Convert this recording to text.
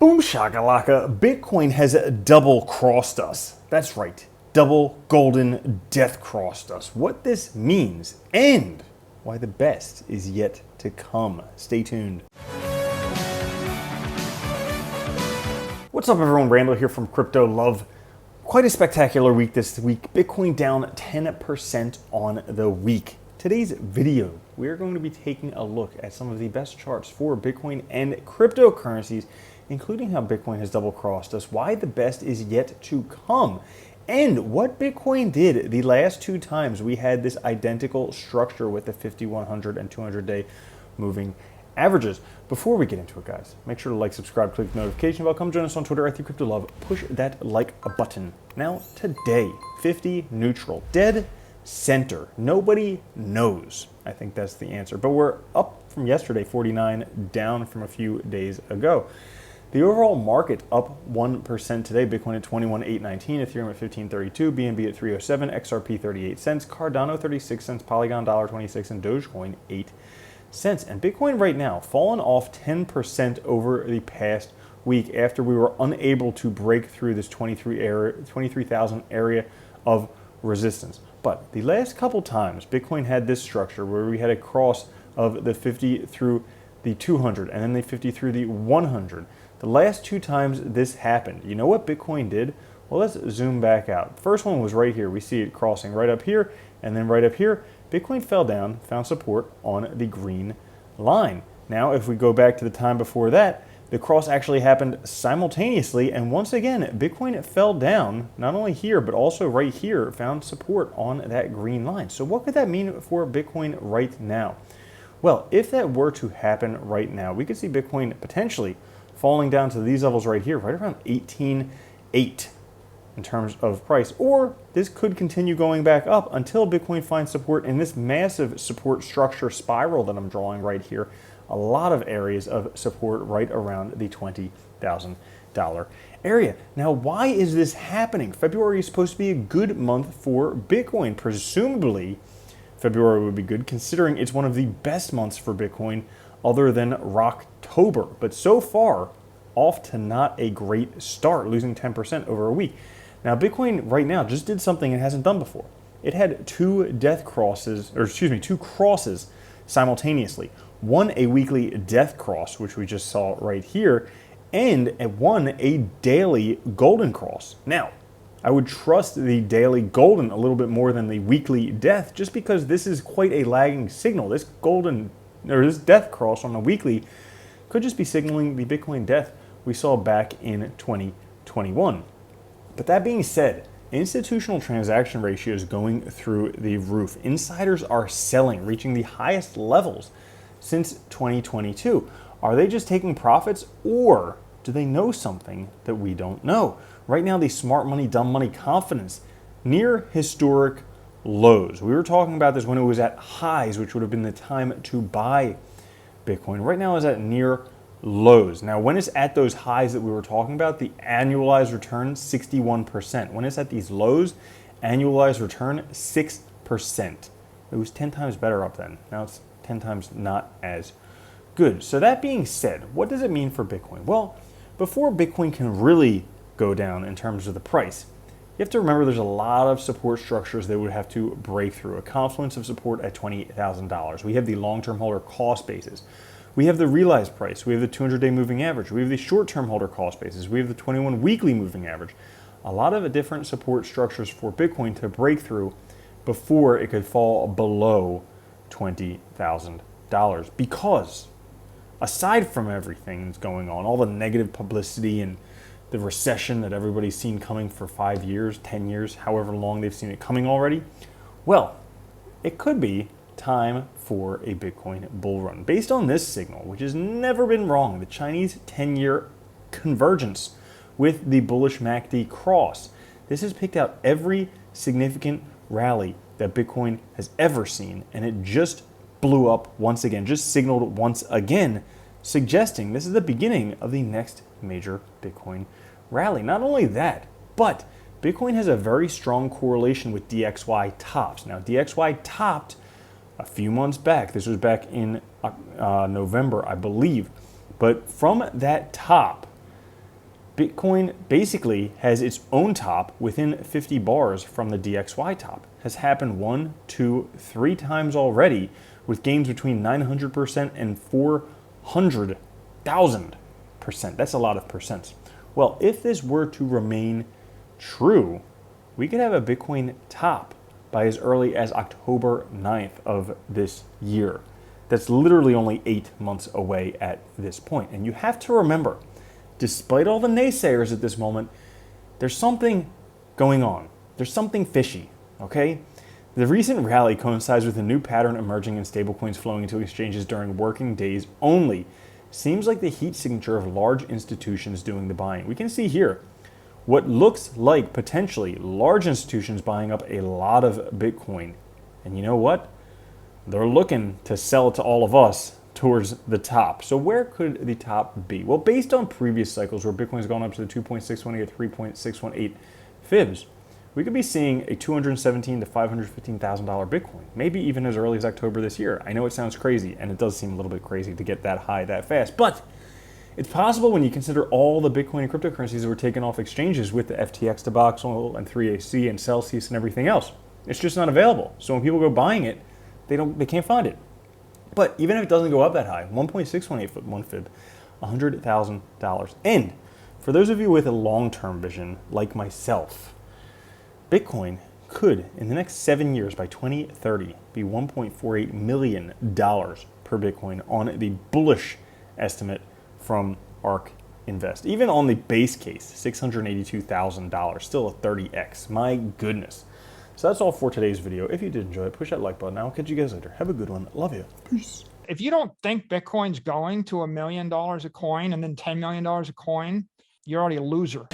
Boom shakalaka, Bitcoin has double crossed us. That's right, double golden death crossed us. What this means and why the best is yet to come. Stay tuned. What's up everyone, Randall here from Crypto Love. Quite a spectacular week this week. Bitcoin down 10% on the week. Today's video, we're going to be taking a look at some of the best charts for Bitcoin and cryptocurrencies, including how Bitcoin has double crossed us, why the best is yet to come, and what Bitcoin did the last two times we had this identical structure with the 50, 100, and 200-day moving averages. Before we get into it, guys, make sure to like, subscribe, click the notification bell. Come join us on Twitter at @CryptoLove. Push that like button. Now, today, 50 neutral, dead center. Nobody knows. I think that's the answer. But we're up from yesterday, 49, down from a few days ago. The overall market up 1% today. Bitcoin at 21,819, Ethereum at 1532, BNB at 307, XRP 38 cents, Cardano 36 cents, Polygon $1.26, and Dogecoin 8 cents. And Bitcoin right now fallen off 10% over the past week after we were unable to break through this 23,000 area of resistance. But the last couple times Bitcoin had this structure where we had a cross of the 50 through the 200 and then the 50 through the 100. The last two times this happened, you know what Bitcoin did? Well, let's zoom back out. First one was right here. We see it crossing right up here and then right up here. Bitcoin fell down, found support on the green line. Now, if we go back to the time before that, the cross actually happened simultaneously, and once again, Bitcoin fell down, not only here, but also right here, found support on that green line. So what could that mean for Bitcoin right now? Well, if that were to happen right now, we could see Bitcoin potentially falling down to these levels right here, right around 18.8 in terms of price, or this could continue going back up until Bitcoin finds support in this massive support structure spiral that I'm drawing right here. A lot of areas of support right around the $20,000 area. Now, why is this happening? February is supposed to be a good month for Bitcoin. Presumably, February would be good considering it's one of the best months for Bitcoin other than Rocktober. But so far, off to not a great start, losing 10% over a week. Now, Bitcoin right now just did something it hasn't done before. It had two crosses simultaneously. One, a weekly death cross, which we just saw right here, and one, a daily golden cross. Now, I would trust the daily golden a little bit more than the weekly death, just because this is quite a lagging signal. This this death cross on the weekly could just be signaling the Bitcoin death we saw back in 2021. But that being said, institutional transaction ratios going through the roof. Insiders are selling, reaching the highest levels since 2022. Are they just taking profits, or do they know something that we don't know? Right now, the smart money, dumb money confidence near historic lows. We were talking about this when it was at highs, which would have been the time to buy Bitcoin. Right now is at near lows. Now, when it's at those highs that we were talking about, the annualized return 61%. When it's at these lows, annualized return 6%. It was 10 times better up then. Now it's 10 times not as good. So that being said, what does it mean for Bitcoin? Well, before Bitcoin can really go down in terms of the price, you have to remember there's a lot of support structures that would have to break through. A confluence of support at $28,000. We have the long-term holder cost basis. We have the realized price. We have the 200-day moving average. We have the short-term holder cost basis. We have the 21 weekly moving average. A lot of different support structures for Bitcoin to break through before it could fall below $20,000. Because aside from everything that's going on, all the negative publicity and the recession that everybody's seen coming for 5 years, 10 years, however long they've seen it coming already, well, it could be time for a Bitcoin bull run. Based on this signal, which has never been wrong, the Chinese 10-year convergence with the bullish MACD cross, this has picked out every significant rally that Bitcoin has ever seen, and it just blew up once again, just signaled once again, suggesting this is the beginning of the next major Bitcoin rally. Not only that, but Bitcoin has a very strong correlation with DXY tops. Now, DXY topped a few months back. This was back in November, I believe. But from that top, Bitcoin basically has its own top within 50 bars from the DXY top. Has happened 1, 2, 3 times already, with gains between 900% and 400,000%. That's a lot of percents. Well, if this were to remain true, we could have a Bitcoin top by as early as October 9th of this year. That's literally only 8 months away at this point. And you have to remember, despite all the naysayers at this moment, there's something going on. There's something fishy, okay? The recent rally coincides with a new pattern emerging in stablecoins flowing into exchanges during working days only. Seems like the heat signature of large institutions doing the buying. We can see here what looks like potentially large institutions buying up a lot of Bitcoin. And you know what? They're looking to sell it to all of us towards the top. So where could the top be? Well, based on previous cycles where Bitcoin's gone up to the 2.618 or 3.618 fibs, we could be seeing a $217,000 to $515,000 Bitcoin, maybe even as early as October this year. I know it sounds crazy, and it does seem a little bit crazy to get that high that fast, but it's possible when you consider all the Bitcoin and cryptocurrencies that were taken off exchanges with the FTX debacle and 3AC and Celsius and everything else. It's just not available. So when people go buying it, they can't find it. But even if it doesn't go up that high, 1.618 fib, $100,000. And for those of you with a long-term vision like myself, Bitcoin could, in the next 7 years, by 2030, be $1.48 million per Bitcoin on the bullish estimate from ARK Invest. Even on the base case, $682,000, still a 30x. My goodness. So that's all for today's video. If you did enjoy it, push that like button. I'll catch you guys later. Have a good one. Love you. Peace. If you don't think Bitcoin's going to $1 million a coin and then $10 million a coin, you're already a loser.